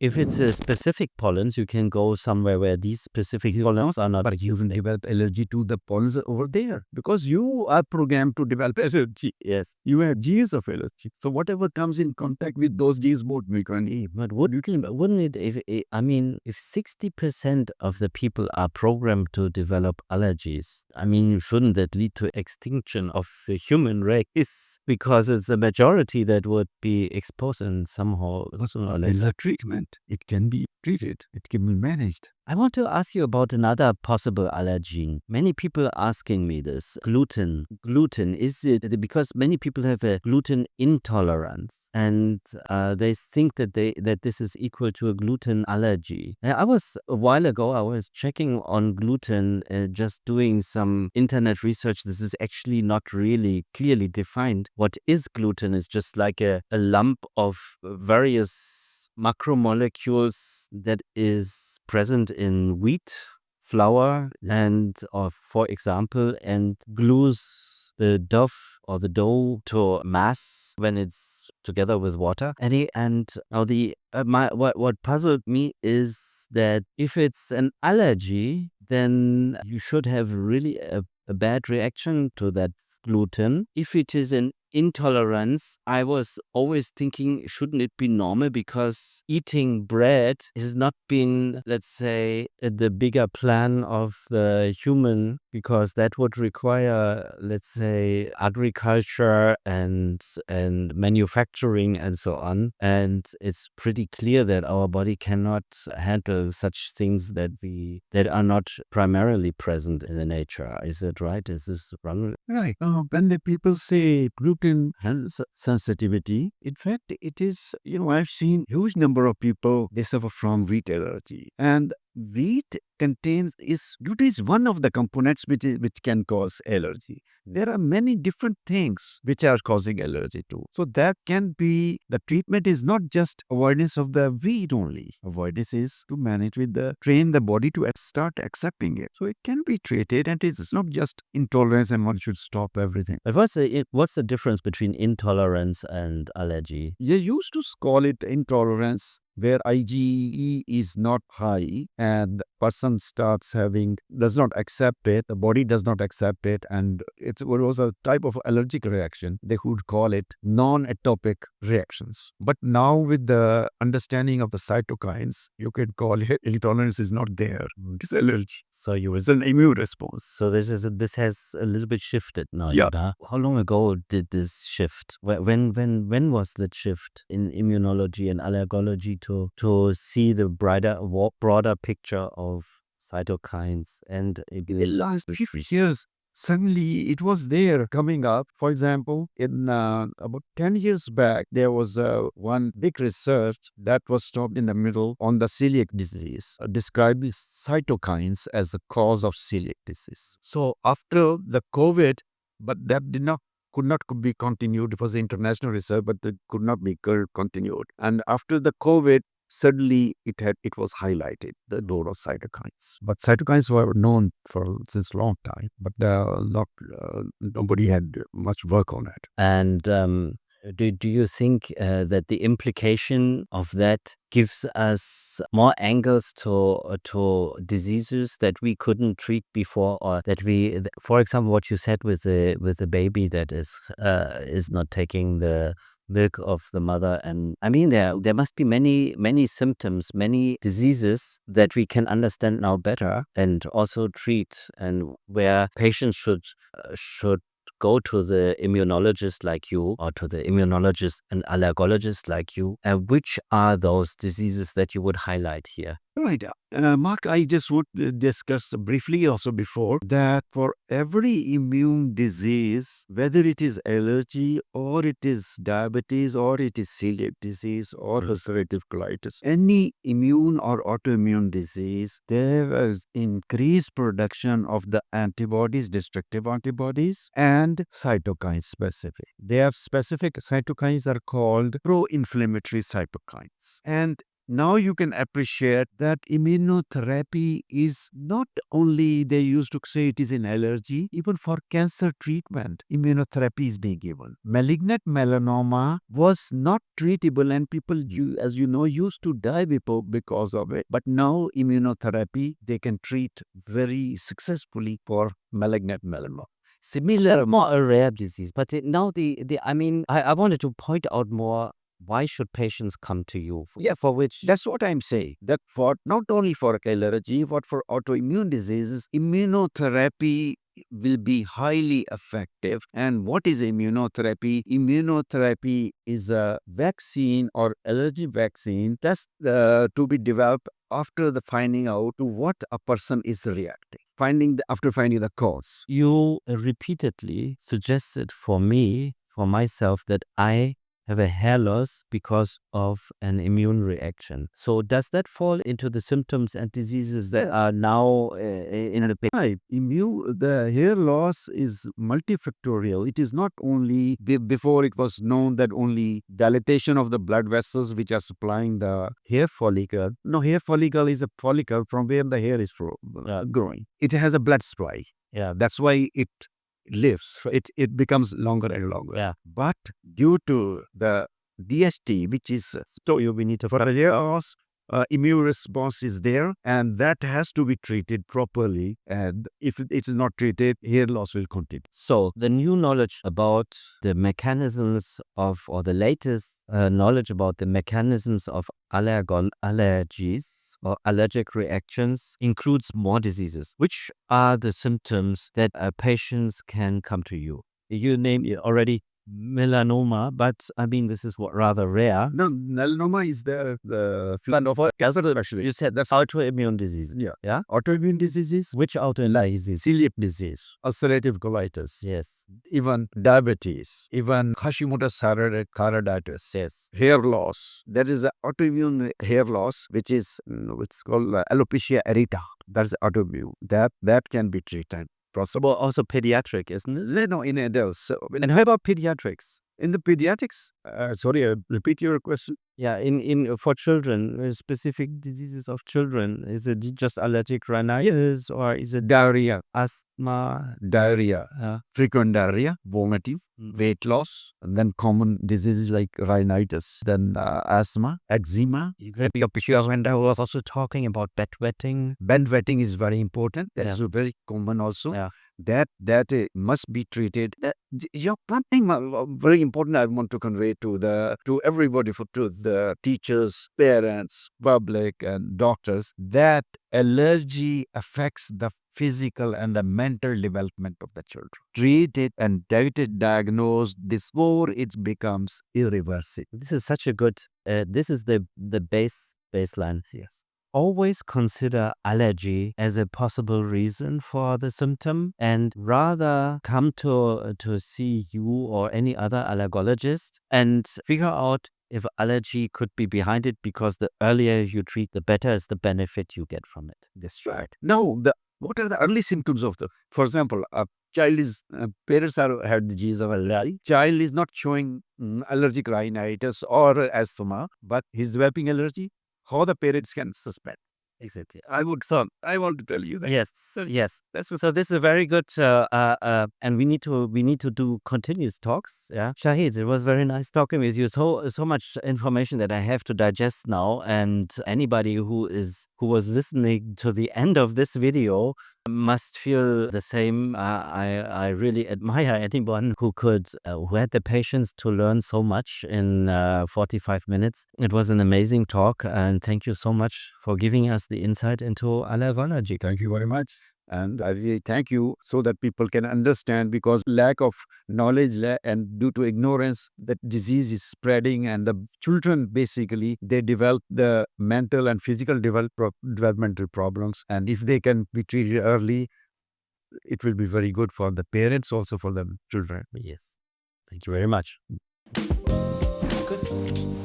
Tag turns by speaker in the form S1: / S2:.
S1: If it's a specific pollens, you can go somewhere where these specific pollens are not.
S2: But you can develop allergy to the pollens over there because you are programmed to develop allergy.
S1: Yes.
S2: You have genes of allergy. So whatever comes in contact with those genes won't make any.
S1: But wouldn't it, if 60% of the people are programmed to develop allergies, shouldn't that lead to extinction of the human race? Because it's a majority that would be exposed and somehow.
S2: There is a treatment. It can be treated. It can be managed.
S1: I want to ask you about another possible allergen. Many people are asking me this. Gluten. Gluten, is it because many people have a gluten intolerance and they think that this is equal to a gluten allergy. A while ago, I was checking on gluten, just doing some internet research. This is actually not really clearly defined. What is gluten? Is just like a lump of various macromolecules that is present in wheat, flour, and for example, and glues the dough to mass when it's together with water. What puzzled me is that if it's an allergy, then you should have really a bad reaction to that gluten. If it is an intolerance, I was always thinking, shouldn't it be normal? Because eating bread has not been, let's say, the bigger plan of the human, because that would require, let's say, agriculture and manufacturing and so on. And it's pretty clear that our body cannot handle such things that are not primarily present in the nature. Is that right? Is this wrong?
S2: Right. When the people say gluten has sensitivity, in fact, it is, I've seen huge number of people, they suffer from wheat allergy. And wheat gluten is one of the components which can cause allergy. There are many different things which are causing allergy too. So that can be, the treatment is not just avoidance of the wheat only. Avoidance is to manage train the body to start accepting it. So it can be treated, and it's not just intolerance and one should stop everything.
S1: But what's the difference between intolerance and allergy?
S2: You used to call it intolerance, where IgE is not high and person does not accept it, the body does not accept it, and it was a type of allergic reaction. They would call it non-atopic reactions. But now with the understanding of the cytokines, you can call it intolerance is not there. It's allergy.
S1: So
S2: It's an immune response.
S1: So this has a little bit shifted now.
S2: Yeah.
S1: How long ago did this shift? When was that shift in immunology and allergology to see the broader picture of cytokines? And
S2: In the last few years, suddenly it was there coming up. For example, in about 10 years back, there was one big research that was stopped in the middle on the celiac disease, describing cytokines as the cause of celiac disease. So after the COVID, but that could not be continued. It was international research, but it could not be continued. And after the COVID, suddenly it was highlighted, the role of cytokines. But cytokines were known since long time, but nobody had much work on it.
S1: And do you think that the implication of that gives us more angles to diseases that we couldn't treat before, or that for example, what you said with the baby that is not taking the milk of the mother? And there must be many symptoms, many diseases that we can understand now better and also treat, and where patients should go to the immunologist like you, or to the immunologist and allergologist like you. Which are those diseases that you would highlight here?
S2: Right. Mark, I just would discuss briefly also before that for every immune disease, whether it is allergy or it is diabetes or it is celiac disease or ulcerative colitis, any immune or autoimmune disease, there is increased production of the antibodies, destructive antibodies, and cytokines specific. They have specific cytokines are called pro-inflammatory cytokines. And Now you can appreciate that immunotherapy is not only they used to say it is an allergy, even for cancer treatment, immunotherapy is being given. Malignant melanoma was not treatable and people, as you know, used to die because of it. But now immunotherapy, they can treat very successfully for malignant melanoma.
S1: Similar, more a rare disease, but now I wanted to point out more. Why should patients come to you?
S2: Yeah,
S1: for which
S2: that's what I'm saying. That for not only for allergy, but for autoimmune diseases, immunotherapy will be highly effective. And what is immunotherapy? Immunotherapy is a vaccine or allergy vaccine that's to be developed after the finding out to what a person is reacting. After finding the cause.
S1: you repeatedly suggested for myself, that I have a hair loss because of an immune reaction. So does that fall into the symptoms and diseases that are now in the picture?
S2: Right. The hair loss is multifactorial. It is not only before it was known that only dilatation of the blood vessels which are supplying the hair follicle. No, hair follicle is a follicle from where the hair is growing. It has a blood supply.
S1: Yeah.
S2: That's why it lives. It becomes longer and longer.
S1: Yeah.
S2: But due to the DHT, which is
S1: we need to
S2: for a hair loss, immune response is there, and that has to be treated properly. And if it is not treated, hair loss will continue.
S1: So the new knowledge about the mechanisms of, or the latest knowledge about the mechanisms of allergies or allergic reactions includes more diseases. Which are the symptoms that patients can come to you? You named it already, melanoma, but I mean, this is rather rare.
S2: No, melanoma is the kind of cancer. Actually,
S1: You said that's autoimmune disease.
S2: yeah. Autoimmune diseases,
S1: Which autoimmune disease?
S2: celiac disease, ulcerative colitis,
S1: Yes.
S2: even diabetes, even Hashimoto's thyroiditis,
S1: Yes.
S2: hair loss. There is an autoimmune hair loss, which is it's called alopecia areata. That's autoimmune. That can be treated.
S1: Possible also pediatric, isn't it?
S2: No, in adults. So,
S1: And how about pediatrics?
S2: in the pediatrics, sorry, repeat your question.
S1: Yeah, in for children, specific diseases of children. Is it just allergic rhinitis, or is it
S2: Diarrhea,
S1: asthma?
S2: frequent diarrhea, vomiting, weight loss, and then common diseases like rhinitis, then asthma, eczema.
S1: You could be up here when I was also talking about bedwetting.
S2: Bedwetting is very important. That is
S1: Yeah.
S2: very common also.
S1: Yeah.
S2: That must be treated. One thing very important I want to convey to everybody, to the teachers, parents, public, and doctors, that allergy affects the physical and the mental development of the children. Treat it and get it diagnosed before it becomes irreversible.
S1: This is such a good. This is the baseline.
S2: Yes.
S1: Always consider allergy as a possible reason for the symptom, and rather come to see you or any other allergologist and figure out if allergy could be behind it, because the earlier you treat, the better is the benefit you get from it.
S2: That's right. Now, what are the early symptoms of for example, a child is, parents have the disease of allergy. Child is not showing allergic rhinitis or asthma, but he's developing allergy. How the parents can suspect?
S1: Exactly.
S2: I want to tell you that.
S1: Yes. Yes. So this is a very good, and we need to do continuous talks. Yeah, Shahid, it was very nice talking with you. So much information that I have to digest now, and anybody who was listening to the end of this video must feel the same. I really admire anyone who had the patience to learn so much in 45 minutes. It was an amazing talk, and thank you so much for giving us the insight into allergy.
S2: Thank you very much. And I really thank you, so that people can understand, because lack of knowledge and due to ignorance, that disease is spreading, and the children basically, they develop the mental and physical developmental problems. And if they can be treated early, it will be very good for the parents, also for the children.
S1: Yes. Thank you very much. Good.